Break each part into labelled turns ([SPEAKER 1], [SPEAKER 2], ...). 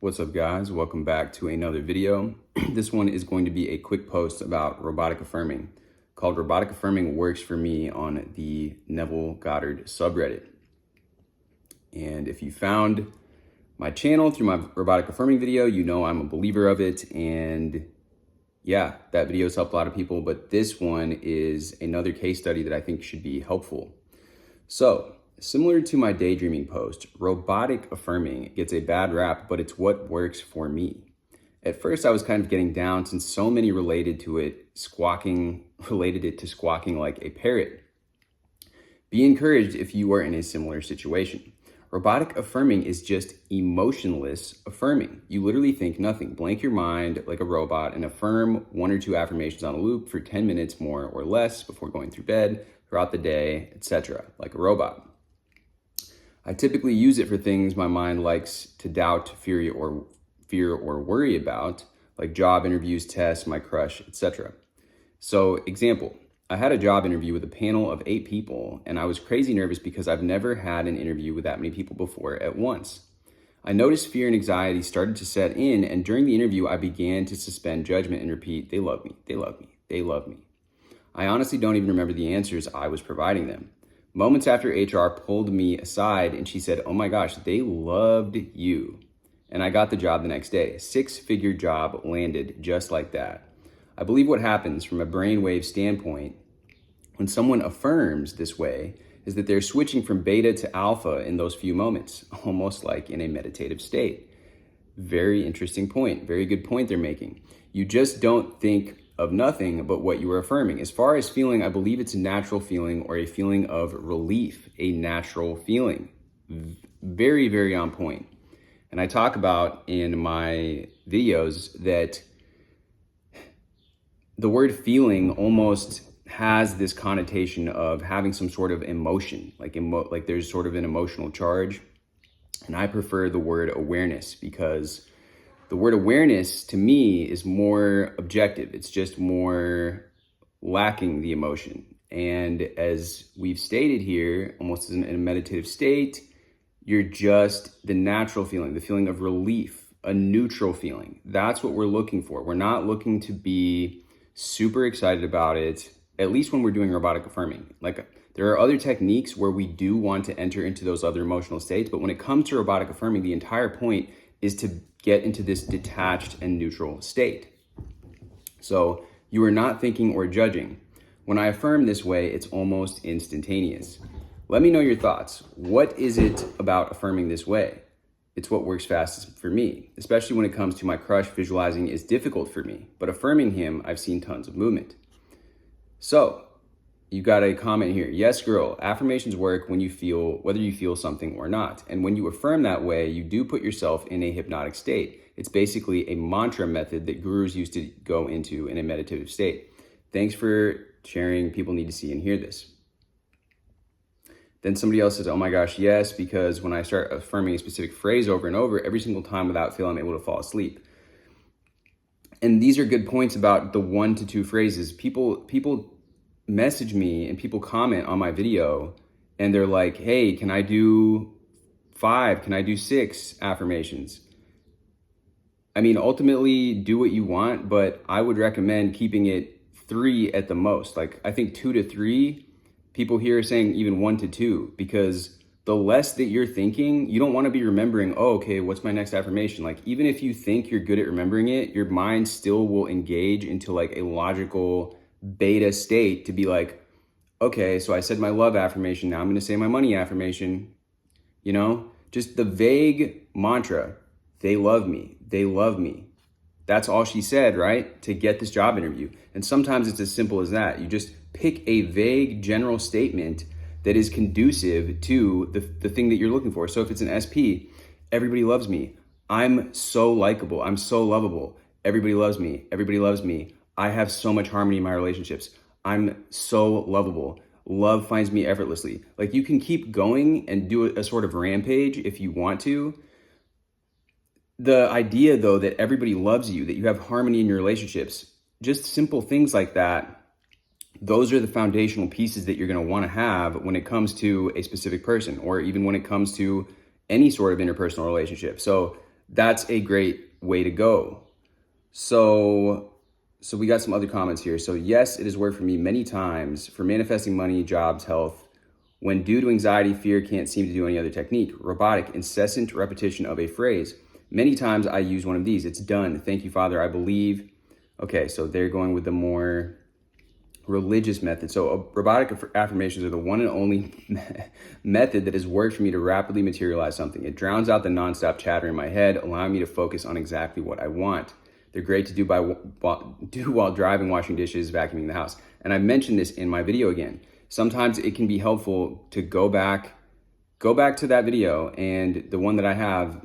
[SPEAKER 1] What's up, guys? Welcome back to another video. This one is going to be a quick post about robotic affirming, called Robotic Affirming Works for Me, on the Neville Goddard subreddit. And if you found my channel through my robotic affirming video, you know I'm a believer of it. And yeah, that video has helped a lot of people, but this one is another case study that I think should be helpful. So, similar to my daydreaming post, robotic affirming gets a bad rap, but it's what works for me. At first, I was kind of getting down since so many related it to squawking like a parrot. Be encouraged if you are in a similar situation. Robotic affirming is just emotionless affirming. You literally think nothing. Blank your mind like a robot and affirm 1 or 2 affirmations on a loop for 10 minutes more or less before going through bed, throughout the day, etc., like a robot. I typically use it for things my mind likes to doubt, fear, or worry about, like job interviews, tests, my crush, etc. So, example, I had a job interview with a panel of 8 people, and I was crazy nervous because I've never had an interview with that many people before at once. I noticed fear and anxiety started to set in, and during the interview, I began to suspend judgment and repeat, "They love me, they love me, they love me." I honestly don't even remember the answers I was providing them. Moments after, HR pulled me aside and she said, "Oh my gosh, they loved you." And I got the job the next day. 6-figure job landed just like that. I believe what happens from a brainwave standpoint when someone affirms this way is that they're switching from beta to alpha in those few moments, almost like in a meditative state. Very interesting point. Very good point they're making. You just don't think of nothing but what you are affirming. As far as feeling, I believe it's a natural feeling or a feeling of relief, a natural feeling. Very, very on point. And I talk about in my videos that the word feeling almost has this connotation of having some sort of emotion, like there's sort of an emotional charge. And I prefer the word awareness because the word awareness to me is more objective. It's just more lacking the emotion. And as we've stated here, almost in a meditative state, you're just the natural feeling, the feeling of relief, a neutral feeling. That's what we're looking for. We're not looking to be super excited about it, at least when we're doing robotic affirming. Like, there are other techniques where we do want to enter into those other emotional states, but when it comes to robotic affirming, the entire point is to get into this detached and neutral state. So you are not thinking or judging. When I affirm this way, it's almost instantaneous. Let me know your thoughts. What is it about affirming this way? It's what works fastest for me, especially when it comes to my crush. Visualizing is difficult for me, but affirming him, I've seen tons of movement. So you got a comment here. Yes, girl, affirmations work when whether you feel something or not. And when you affirm that way, you do put yourself in a hypnotic state. It's basically a mantra method that gurus used to go into in a meditative state. Thanks for sharing. People need to see and hear this. Then somebody else says, "Oh my gosh, yes, because when I start affirming a specific phrase over and over, every single time without fail, I'm able to fall asleep." And these are good points about the 1 to 2 phrases. People message me and people comment on my video and they're like, "Hey, can I do 5? Can I do 6 affirmations?" I mean, ultimately do what you want, but I would recommend keeping it 3 at the most. Like, I think 2 to 3, people here are saying even 1 to 2, because the less that you're thinking, you don't want to be remembering, "Oh, okay, what's my next affirmation?" Like, even if you think you're good at remembering it, your mind still will engage into like a logical beta state to be like, "Okay, so I said my love affirmation, now I'm going to say my money affirmation." You know, just the vague mantra, "They love me, they love me." That's all she said, right? To get this job interview. And sometimes it's as simple as that. You just pick a vague general statement that is conducive to the thing that you're looking for. So if it's an SP, "Everybody loves me. I'm so likable. I'm so lovable. Everybody loves me. Everybody loves me. I have so much harmony in my relationships. I'm so lovable. Love finds me effortlessly." Like, you can keep going and do a sort of rampage if you want to. The idea, though, that everybody loves you, that you have harmony in your relationships, just simple things like that, those are the foundational pieces that you're going to want to have when it comes to a specific person, or even when it comes to any sort of interpersonal relationship. So that's a great way to go. So we got some other comments here. So yes, it has worked for me many times for manifesting money, jobs, health. When due to anxiety, fear, can't seem to do any other technique. Robotic, incessant repetition of a phrase. Many times I use one of these. It's done. Thank you, Father, I believe. Okay, so they're going with the more religious method. So robotic affirmations are the one and only method that has worked for me to rapidly materialize something. It drowns out the nonstop chatter in my head, allowing me to focus on exactly what I want. They're great to do while driving, washing dishes, vacuuming the house. And I mentioned this in my video again. Sometimes it can be helpful to go back to that video, and the one that I have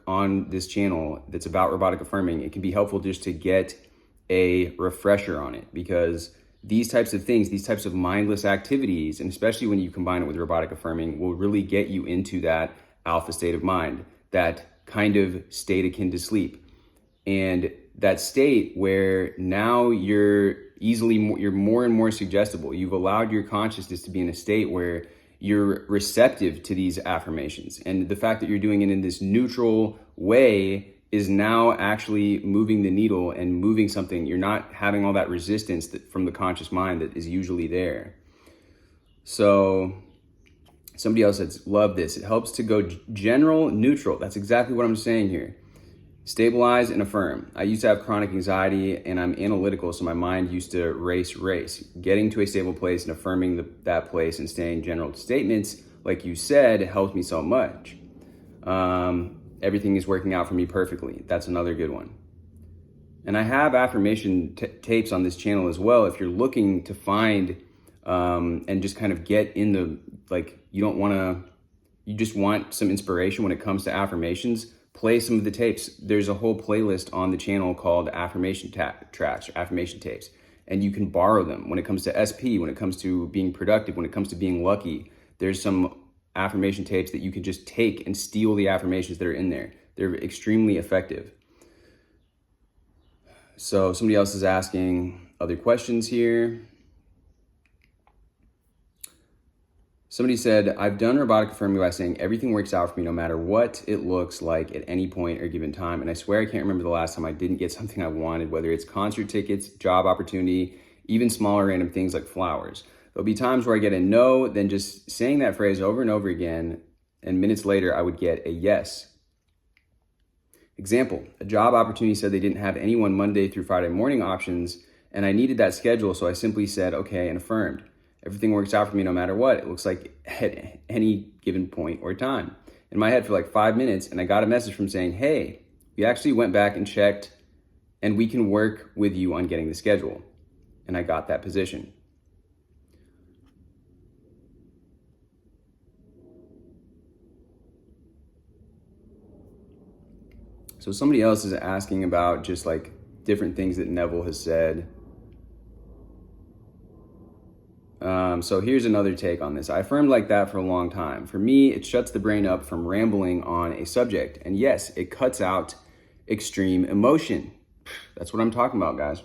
[SPEAKER 1] on this channel that's about robotic affirming. It can be helpful just to get a refresher on it, because these types of things, these types of mindless activities, and especially when you combine it with robotic affirming, will really get you into that alpha state of mind, that kind of state akin to sleep. And that state where now you're more and more suggestible. You've allowed your consciousness to be in a state where you're receptive to these affirmations. And the fact that you're doing it in this neutral way is now actually moving the needle and moving something. You're not having all that resistance from the conscious mind that is usually there. So somebody else says, love this. It helps to go general neutral. That's exactly what I'm saying here. Stabilize and affirm. I used to have chronic anxiety and I'm analytical, so my mind used to race. Getting to a stable place and affirming that place and staying general statements, like you said, helped me so much. Everything is working out for me perfectly. That's another good one. And I have affirmation tapes on this channel as well. If you're looking to find and just kind of get in the, like, you just want some inspiration when it comes to affirmations, play some of the tapes. There's a whole playlist on the channel called affirmation tracks, or affirmation tapes, and you can borrow them when it comes to SP, when it comes to being productive, when it comes to being lucky. There's some affirmation tapes that you can just take and steal the affirmations that are in there. They're extremely effective. So somebody else is asking other questions here. Somebody said, I've done robotic affirming by saying everything works out for me no matter what it looks like at any point or given time. And I swear I can't remember the last time I didn't get something I wanted, whether it's concert tickets, job opportunity, even smaller random things like flowers. There'll be times where I get a no, then just saying that phrase over and over again, and minutes later I would get a yes. Example, a job opportunity said they didn't have anyone Monday through Friday morning options, and I needed that schedule, so I simply said okay and affirmed. Everything works out for me no matter what it looks like at any given point or time. In my head for like 5 minutes, and I got a message from saying, hey, we actually went back and checked, and we can work with you on getting the schedule. And I got that position. So somebody else is asking about just like different things that Neville has said. So here's another take on this. I affirmed like that for a long time. For me, it shuts the brain up from rambling on a subject. And yes, it cuts out extreme emotion. That's what I'm talking about, guys.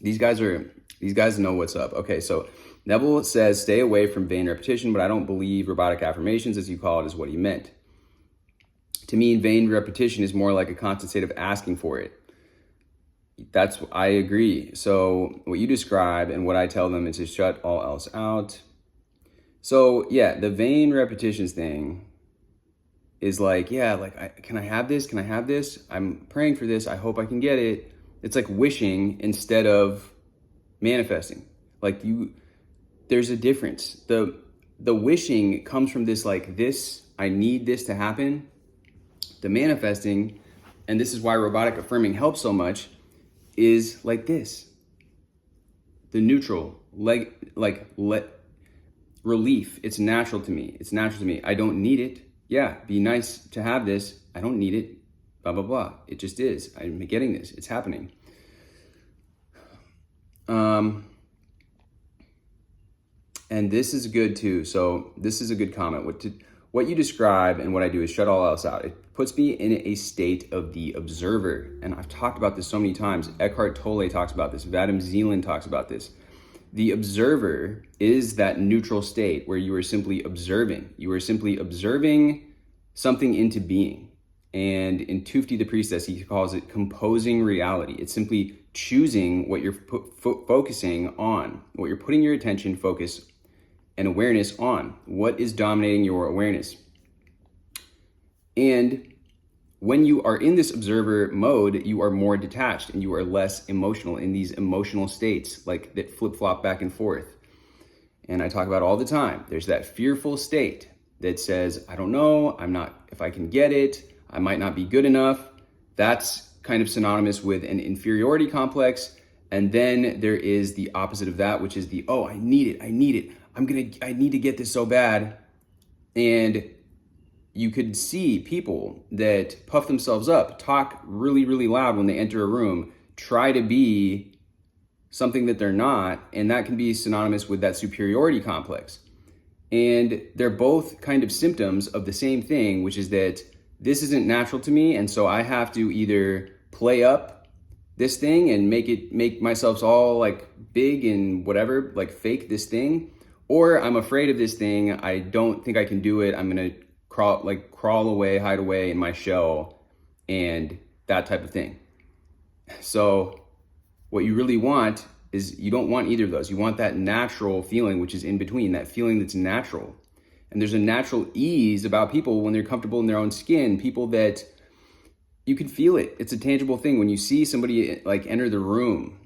[SPEAKER 1] These guys know what's up. Okay, so Neville says, stay away from vain repetition, but I don't believe robotic affirmations, as you call it, is what he meant. To me, vain repetition is more like a constant state of asking for it. I agree. So what you describe and what I tell them is to shut all else out. So yeah, the vain repetitions thing is like, yeah, like, can I have this? Can I have this? I'm praying for this. I hope I can get it. It's like wishing instead of manifesting. Like there's a difference. The wishing comes from this, like this, I need this to happen. The manifesting, and this is why robotic affirming helps so much, is like this. The neutral, relief. It's natural to me. I don't need it. Yeah, be nice to have this. I don't need it. Blah, blah, blah. It just is. I'm getting this. It's happening. And this is good too. So this is a good comment. What you describe and what I do is shut all else out. It puts me in a state of the observer. And I've talked about this so many times. Eckhart Tolle talks about this. Vadim Zeland talks about this. The observer is that neutral state where you are simply observing. You are simply observing something into being. And in Tufti the Priestess, he calls it composing reality. It's simply choosing what you're focusing on, what you're putting your attention, focus, and awareness on. What is dominating your awareness? And when you are in this observer mode, you are more detached and you are less emotional in these emotional states like that flip-flop back and forth. And I talk about all the time. There's that fearful state that says, I don't know, I'm not, if I can get it, I might not be good enough. That's kind of synonymous with an inferiority complex. And then there is the opposite of that, which is the, oh, I need it. I need to get this so bad. And you could see people that puff themselves up, talk really, really loud when they enter a room, try to be something that they're not. And that can be synonymous with that superiority complex. And they're both kind of symptoms of the same thing, which is that this isn't natural to me, and so I have to either play up this thing and make myself all like big and whatever, like fake this thing, or I'm afraid of this thing. I don't think I can do it. I'm gonna crawl away, hide away in my shell, and that type of thing. So what you really want is, you don't want either of those. You want that natural feeling, which is in between, that feeling that's natural. And there's a natural ease about people when they're comfortable in their own skin, people that you can feel it. It's a tangible thing. When you see somebody like enter the room,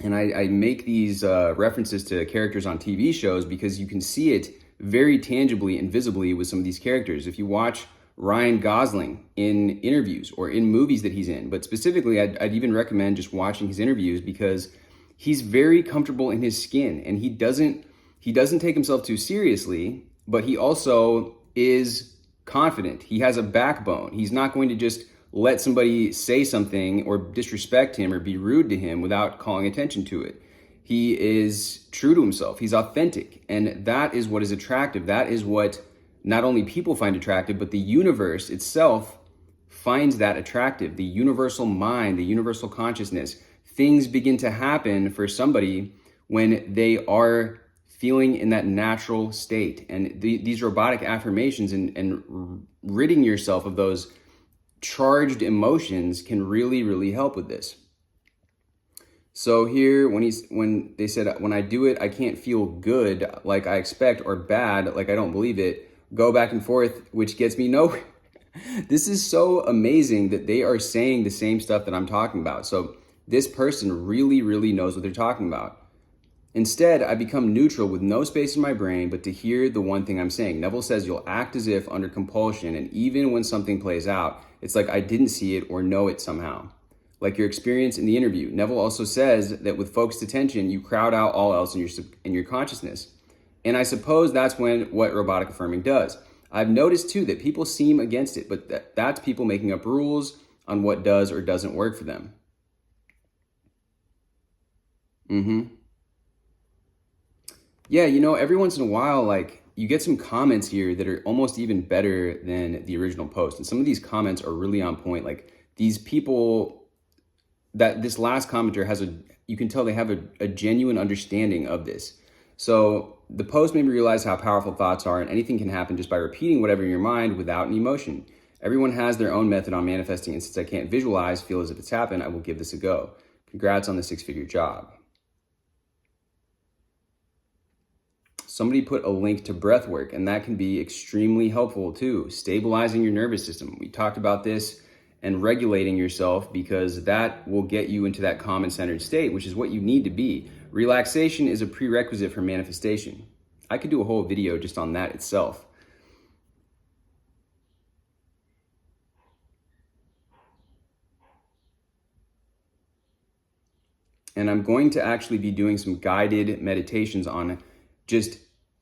[SPEAKER 1] and I make these references to characters on TV shows because you can see it very tangibly and visibly with some of these characters. If you watch Ryan Gosling in interviews or in movies that he's in, but specifically I'd even recommend just watching his interviews because he's very comfortable in his skin and he doesn't take himself too seriously, but he also is confident. He has a backbone. He's not going to just let somebody say something or disrespect him or be rude to him without calling attention to it. He is true to himself. He's authentic. And that is what is attractive. That is what not only people find attractive, but the universe itself finds that attractive. The universal mind, the universal consciousness. Things begin to happen for somebody when they are feeling in that natural state. And these robotic affirmations and ridding yourself of those charged emotions can really, really help with this. So here, when they said, when I do it, I can't feel good like I expect or bad like I don't believe it, go back and forth, which gets me nowhere. This is so amazing that they are saying the same stuff that I'm talking about. So this person really, really knows what they're talking about. Instead, I become neutral with no space in my brain, but to hear the one thing I'm saying. Neville says you'll act as if under compulsion, and even when something plays out, it's like I didn't see it or know it somehow. Like your experience in the interview. Neville also says that with focused attention, you crowd out all else in your consciousness. And I suppose that's what robotic affirming does. I've noticed too that people seem against it, but that's people making up rules on what does or doesn't work for them. Yeah, every once in a while, like you get some comments here that are almost even better than the original post. And some of these comments are really on point. Like these people, that this last commenter you can tell they have a genuine understanding of this. So the post made me realize how powerful thoughts are, and anything can happen just by repeating whatever in your mind without an emotion. Everyone has their own method on manifesting, and since I can't feel as if it's happened, I will give this a go. Congrats on the 6-figure job. Somebody put a link to breath work, and that can be extremely helpful too. Stabilizing your nervous system. We talked about this, and regulating yourself, because that will get you into that calm and centered state, which is what you need to be. Relaxation is a prerequisite for manifestation. I could do a whole video just on that itself. And I'm going to actually be doing some guided meditations on just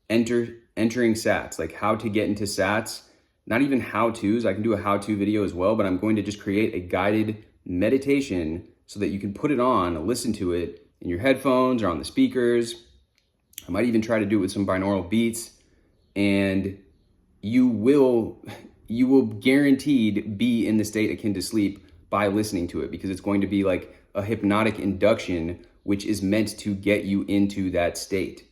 [SPEAKER 1] entering sats, like how to get into sats. Not even how-tos. I can do a how-to video as well, but I'm going to just create a guided meditation so that you can put it on, listen to it in your headphones or on the speakers. I might even try to do it with some binaural beats, and you will guaranteed be in the state akin to sleep by listening to it, because it's going to be like a hypnotic induction, which is meant to get you into that state.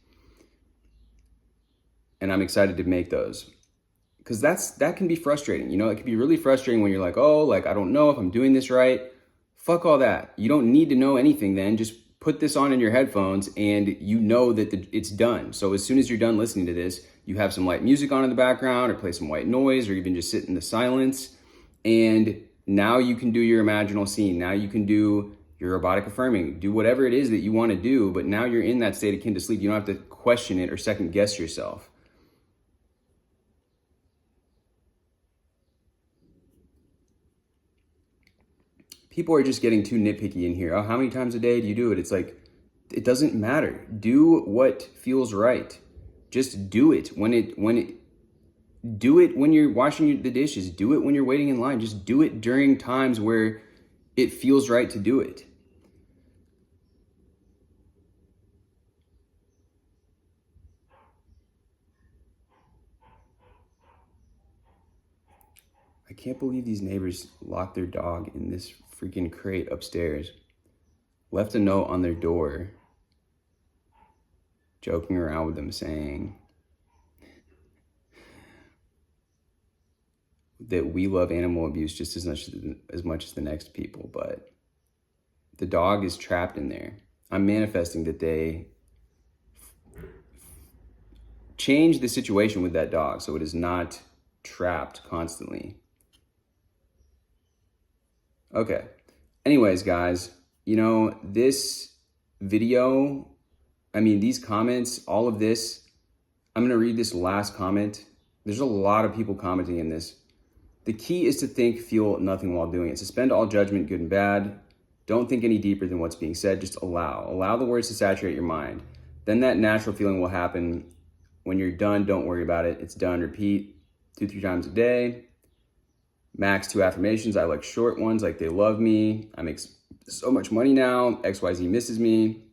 [SPEAKER 1] And I'm excited to make those, Because that can be frustrating. You know, it can be really frustrating when you're like, oh, like, I don't know if I'm doing this right. Fuck all that. You don't need to know anything then. Just put this on in your headphones and you know that it's done. So as soon as you're done listening to this, you have some light music on in the background or play some white noise or even just sit in the silence. And now you can do your imaginal scene. Now you can do your robotic affirming. Do whatever it is that you want to do, but now you're in that state akin to sleep. You don't have to question it or second guess yourself. People are just getting too nitpicky in here. Oh, how many times a day do you do it? It's like, it doesn't matter. Do what feels right. Just do it do it when you're washing the dishes. Do it when you're waiting in line. Just do it during times where it feels right to do it. I can't believe these neighbors locked their dog in this freaking crate upstairs. Left a note on their door, joking around with them saying that we love animal abuse just as much as the next people, but the dog is trapped in there. I'm manifesting that they change the situation with that dog so it is not trapped constantly. Okay. Anyways, guys, you know, this video, I mean, these comments, all of this, I'm going to read this last comment. There's a lot of people commenting in this. The key is to think, feel nothing while doing it. Suspend all judgment, good and bad. Don't think any deeper than what's being said. Just allow. Allow the words to saturate your mind. Then that natural feeling will happen. When you're done, don't worry about it. It's done. Repeat 2-3 times a day. Max 2 affirmations. I like short ones, like they love me. I make so much money now. XYZ misses me.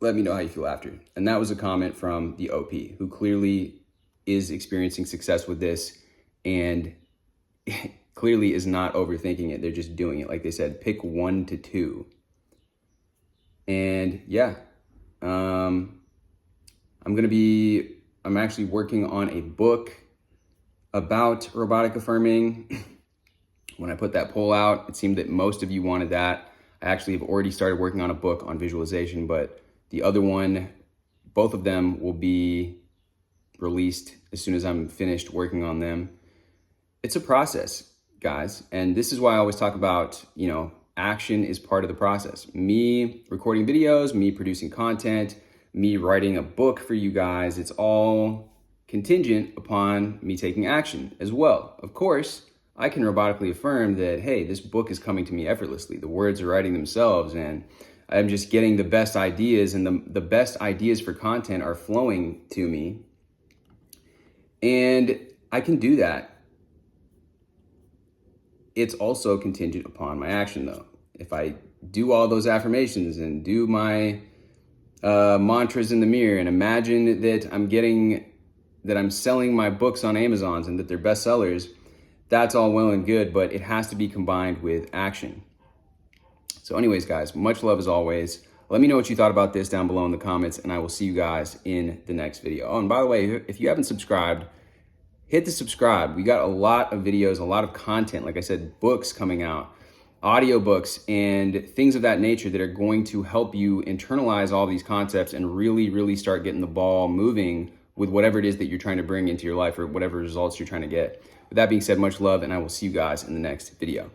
[SPEAKER 1] Let me know how you feel after. And that was a comment from the OP, who clearly is experiencing success with this and clearly is not overthinking it. They're just doing it. Like they said, pick 1 to 2. And yeah, I'm actually working on a book about robotic affirming. When I put that poll out, it seemed that most of you wanted that. I actually have already started working on a book on visualization, but the other one, both of them will be released as soon as I'm finished working on them. It's a process, guys. And this is why I always talk about, you know, action is part of the process. Me recording videos, me producing content, me writing a book for you guys. It's all contingent upon me taking action as well. Of course, I can robotically affirm that, hey, this book is coming to me effortlessly. The words are writing themselves and I'm just getting the best ideas, and the best ideas for content are flowing to me. And I can do that. It's also contingent upon my action though. If I do all those affirmations and do my mantras in the mirror and imagine that I'm selling my books on Amazon and that they're bestsellers, that's all well and good, but it has to be combined with action. So anyways, guys, much love as always. Let me know what you thought about this down below in the comments, and I will see you guys in the next video. Oh, and by the way, if you haven't subscribed, hit the subscribe. We got a lot of videos, a lot of content, like I said, books coming out, audiobooks, and things of that nature that are going to help you internalize all these concepts and really, really start getting the ball moving with whatever it is that you're trying to bring into your life or whatever results you're trying to get. With that being said, much love, and I will see you guys in the next video.